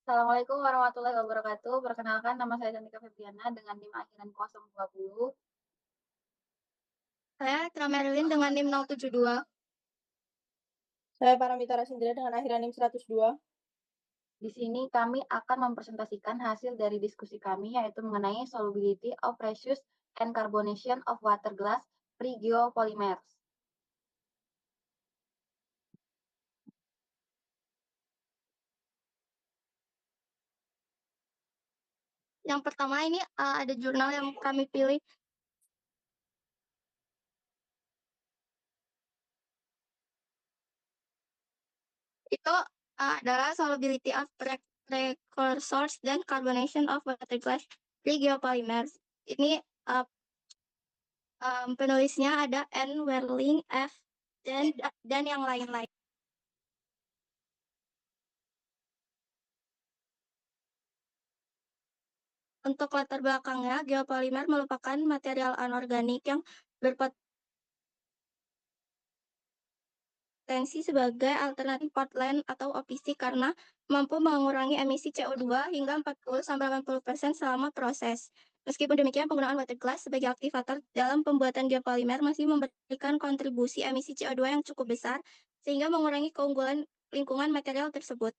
Assalamualaikum warahmatullahi wabarakatuh. Perkenalkan nama saya Cantika Febriana dengan NIM akhiran 020. Saya Tra Marilyn dengan NIM 072. Saya Paramita Rasindra dengan akhiran NIM 102. Di sini kami akan mempresentasikan hasil dari diskusi kami yaitu mengenai solubility of precious and carbonation of water glass pre-geopolymers. Yang pertama ini ada jurnal yang kami pilih. Itu adalah solubility of precursors dan carbonation of water glass pre-geopolymers. Ini penulisnya ada N. Werling, F. dan yang lain-lain. Untuk latar belakangnya, geopolimer merupakan material anorganik yang berpotensi sebagai alternatif Portland atau OPC karena mampu mengurangi emisi CO2 hingga 40-80% selama proses. Meskipun demikian, penggunaan water glass sebagai aktivator dalam pembuatan geopolimer masih memberikan kontribusi emisi CO2 yang cukup besar, sehingga mengurangi keunggulan lingkungan material tersebut.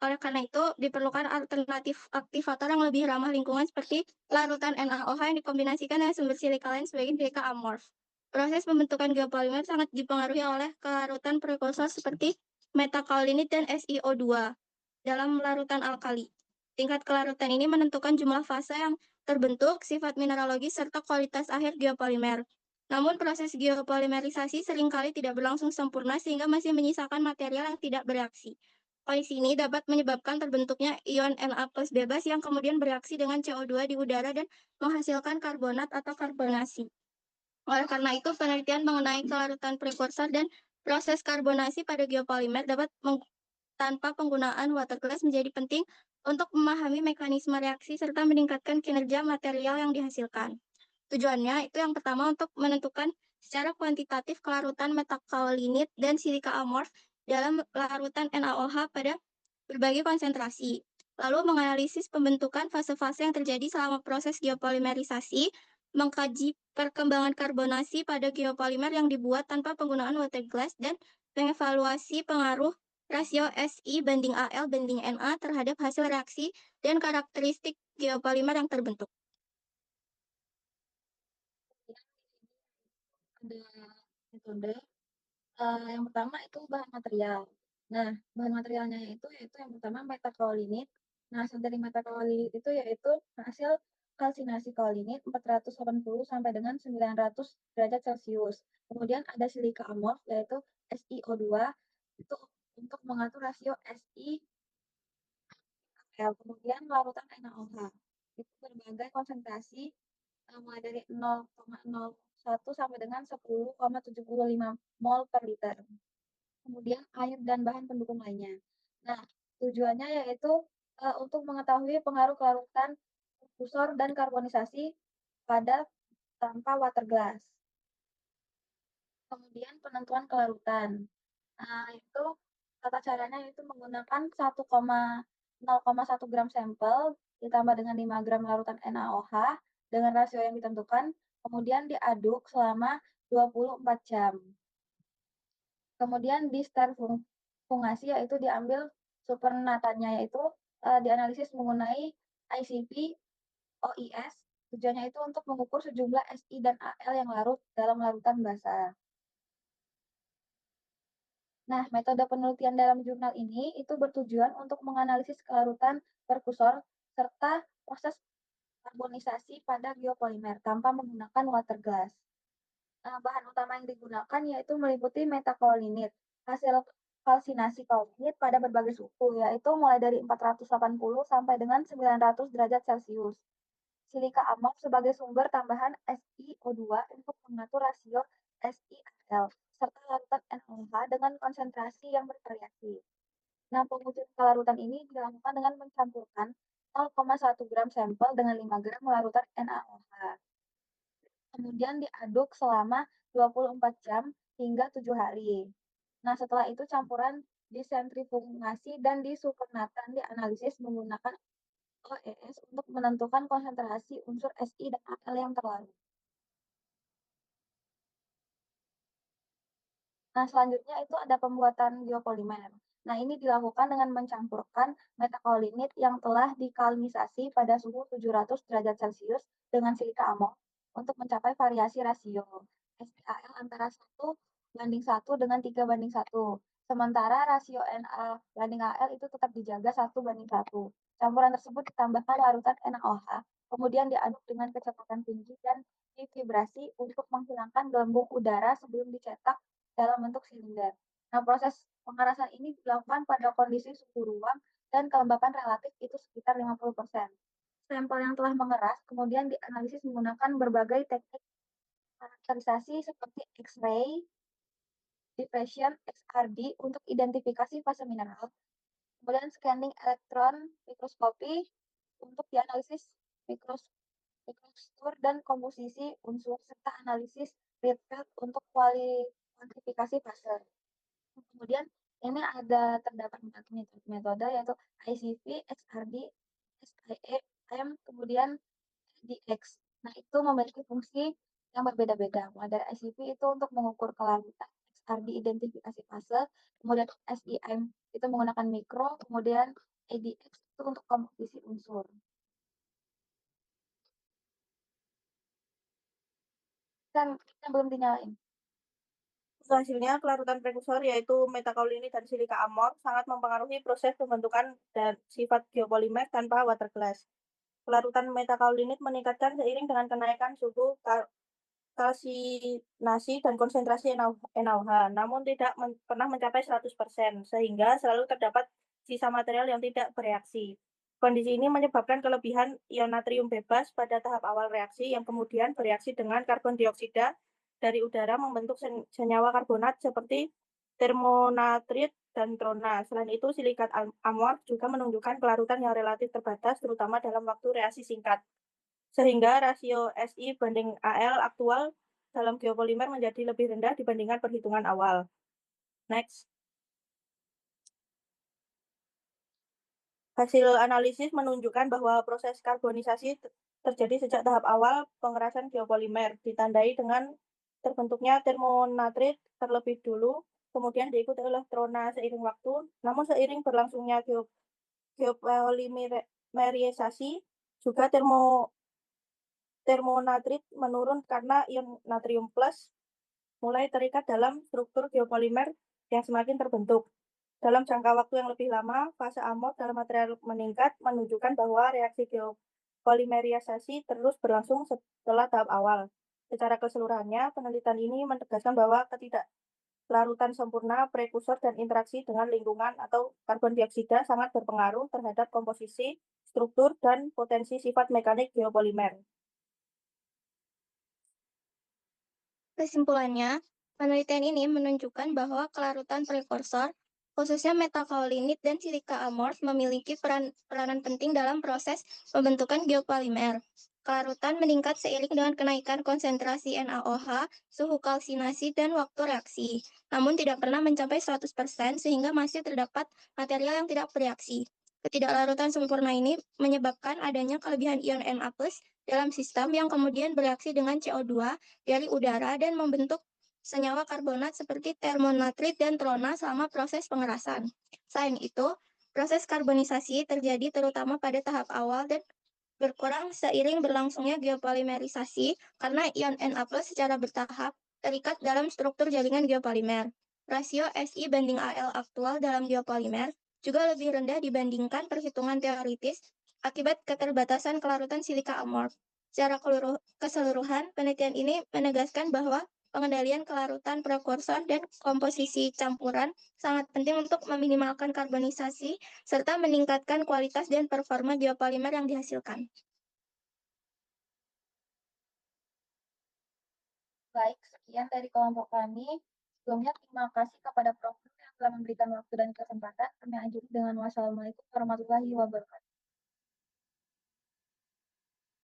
Oleh karena itu, diperlukan alternatif aktivator yang lebih ramah lingkungan seperti larutan NaOH yang dikombinasikan dengan sumber silika lain sebagai silika amorf. Proses pembentukan geopolimer sangat dipengaruhi oleh kelarutan prekursor seperti metakaolinit dan SiO2 dalam larutan alkali. Tingkat kelarutan ini menentukan jumlah fase yang terbentuk, sifat mineralogis, serta kualitas akhir geopolimer. Namun proses geopolimerisasi seringkali tidak berlangsung sempurna sehingga masih menyisakan material yang tidak bereaksi. Kondisi ini dapat menyebabkan terbentuknya ion Na+ bebas yang kemudian bereaksi dengan CO2 di udara dan menghasilkan karbonat atau karbonasi. Oleh karena itu, penelitian mengenai kelarutan prekursor dan proses karbonasi pada geopolimer tanpa penggunaan water glass menjadi penting untuk memahami mekanisme reaksi serta meningkatkan kinerja material yang dihasilkan. Tujuannya itu yang pertama untuk menentukan secara kuantitatif kelarutan metakaolinit dan silika amorf dalam larutan NaOH pada berbagai konsentrasi. Lalu menganalisis pembentukan fase-fase yang terjadi selama proses geopolimerisasi, mengkaji perkembangan karbonasi pada geopolimer yang dibuat tanpa penggunaan water glass, dan mengevaluasi pengaruh rasio Si banding Al banding Na terhadap hasil reaksi dan karakteristik geopolimer yang terbentuk. Ada metode. Yang pertama itu bahan material. Nah, bahan materialnya itu yaitu yang pertama metakaolinit. Nah, hasil dari metakaolinit itu yaitu hasil kalsinasi kaolinit 480 sampai dengan 900 derajat Celcius. Kemudian ada silika amorf yaitu SiO2 itu untuk mengatur rasio Si. Kemudian larutan NaOH itu berbagai konsentrasi mulai dari 0,01 sampai dengan 10,75 mol per liter. Kemudian air dan bahan pendukung lainnya. Nah, tujuannya yaitu untuk mengetahui pengaruh kelarutan prekursor dan karbonisasi pada tanpa water glass. Kemudian penentuan kelarutan. Itu tata caranya itu menggunakan 0,1 gram sampel ditambah dengan 5 gram larutan NaOH dengan rasio yang ditentukan, kemudian diaduk selama 24 jam. Kemudian di fungasi yaitu diambil supernatannya yaitu dianalisis menggunakan ICP OIS. Tujuannya itu untuk mengukur sejumlah Si dan Al yang larut dalam larutan basah. Nah, metode penelitian dalam jurnal ini itu bertujuan untuk menganalisis kelarutan prekursor serta proses karbonisasi pada geopolimer tanpa menggunakan water glass. Bahan utama yang digunakan yaitu meliputi metakaolinit, hasil kalsinasi kaolinit pada berbagai suhu, yaitu mulai dari 480 sampai dengan 900 derajat Celcius. Silika amorf sebagai sumber tambahan SiO2 untuk mengatur rasio SiAl, serta larutan NaOH dengan konsentrasi yang bervariasi. Nah, pengujian kelarutan ini dilakukan dengan mencampurkan 0,1 gram sampel dengan 5 gram larutan NaOH. Kemudian diaduk selama 24 jam hingga 7 hari. Nah, setelah itu campuran disentrifugasi, dan disupernatan dianalisis menggunakan OES untuk menentukan konsentrasi unsur Si dan Al yang terlarut. Nah, selanjutnya itu ada pembuatan biopolimer. Nah, ini dilakukan dengan mencampurkan metakaolinit yang telah dikalinisasi pada suhu 700 derajat Celcius dengan silika amon untuk mencapai variasi rasio SiAl antara 1:1 dengan 3:1. Sementara rasio Na banding Al itu tetap dijaga 1:1. Campuran tersebut ditambahkan larutan NaOH, kemudian diaduk dengan kecepatan tinggi dan divibrasi untuk menghilangkan gelembung udara sebelum dicetak dalam bentuk silinder. Nah, proses pengerasan ini dilakukan pada kondisi suhu ruang dan kelembapan relatif itu sekitar 50%. Sampel yang telah mengeras kemudian dianalisis menggunakan berbagai teknik karakterisasi seperti X-ray, diffraction, XRD untuk identifikasi fase mineral, kemudian scanning elektron mikroskopi untuk dianalisis mikrostruktur dan komposisi unsur, serta analisis Rietveld untuk kuantifikasi fase. Kemudian ini terdapat 4 metode yaitu ICV, XRD, SIEM, kemudian DX. Nah, itu memiliki fungsi yang berbeda-beda. Mulai dari ICV itu untuk mengukur kelarutan, XRD identifikasi fase, kemudian SIM itu menggunakan mikro, kemudian ADX itu untuk komposisi unsur. Dan yang belum dinyalain. Hasilnya, kelarutan prekursor yaitu metakaolinit dan silika amor sangat mempengaruhi proses pembentukan dan sifat geopolimer tanpa water glass. Kelarutan metakaolinit meningkatkan seiring dengan kenaikan suhu kalsinasi dan konsentrasi NaOH, namun tidak pernah mencapai 100%, sehingga selalu terdapat sisa material yang tidak bereaksi. Kondisi ini menyebabkan kelebihan ion natrium bebas pada tahap awal reaksi yang kemudian bereaksi dengan karbon dioksida dari udara membentuk senyawa karbonat seperti termonatrit dan trona. Selain itu, silikat amor juga menunjukkan kelarutan yang relatif terbatas, terutama dalam waktu reaksi singkat. Sehingga rasio Si banding Al aktual dalam geopolimer menjadi lebih rendah dibandingkan perhitungan awal. Next. Hasil analisis menunjukkan bahwa proses karbonisasi terjadi sejak tahap awal pengerasan geopolimer, ditandai dengan terbentuknya termonatrit terlebih dulu, kemudian diikuti oleh trona seiring waktu. Namun seiring berlangsungnya geopolimerisasi, juga termonatrit menurun karena ion natrium plus mulai terikat dalam struktur geopolimer yang semakin terbentuk. Dalam jangka waktu yang lebih lama, fase amor dalam material meningkat menunjukkan bahwa reaksi geopolimerisasi terus berlangsung setelah tahap awal. Secara keseluruhannya, penelitian ini menegaskan bahwa ketidaklaruten sempurna, prekursor, dan interaksi dengan lingkungan atau karbon dioksida sangat berpengaruh terhadap komposisi, struktur, dan potensi sifat mekanik geopolimer. Kesimpulannya, penelitian ini menunjukkan bahwa kelarutan prekursor, khususnya metakaolinit dan silika amorf, memiliki peranan penting dalam proses pembentukan geopolimer. Kelarutan meningkat seiring dengan kenaikan konsentrasi NaOH, suhu kalsinasi, dan waktu reaksi, namun tidak pernah mencapai 100% sehingga masih terdapat material yang tidak bereaksi. Ketidaklarutan sempurna ini menyebabkan adanya kelebihan ion Na+ dalam sistem yang kemudian bereaksi dengan CO2 dari udara dan membentuk senyawa karbonat seperti termonatrit dan trona selama proses pengerasan. Selain itu, proses karbonisasi terjadi terutama pada tahap awal dan berkurang seiring berlangsungnya geopolimerisasi karena ion Na+ secara bertahap terikat dalam struktur jaringan geopolimer. Rasio Si banding Al aktual dalam geopolimer juga lebih rendah dibandingkan perhitungan teoritis akibat keterbatasan kelarutan silika amorf. Secara keseluruhan, penelitian ini menegaskan bahwa pengendalian kelarutan prekursor dan komposisi campuran sangat penting untuk meminimalkan karbonisasi serta meningkatkan kualitas dan performa geopolimer yang dihasilkan. Baik, sekian dari kelompok kami. Sebelumnya, terima kasih kepada Prof. yang telah memberikan waktu dan kesempatan. Kami akhiri dengan wassalamualaikum warahmatullahi wabarakatuh.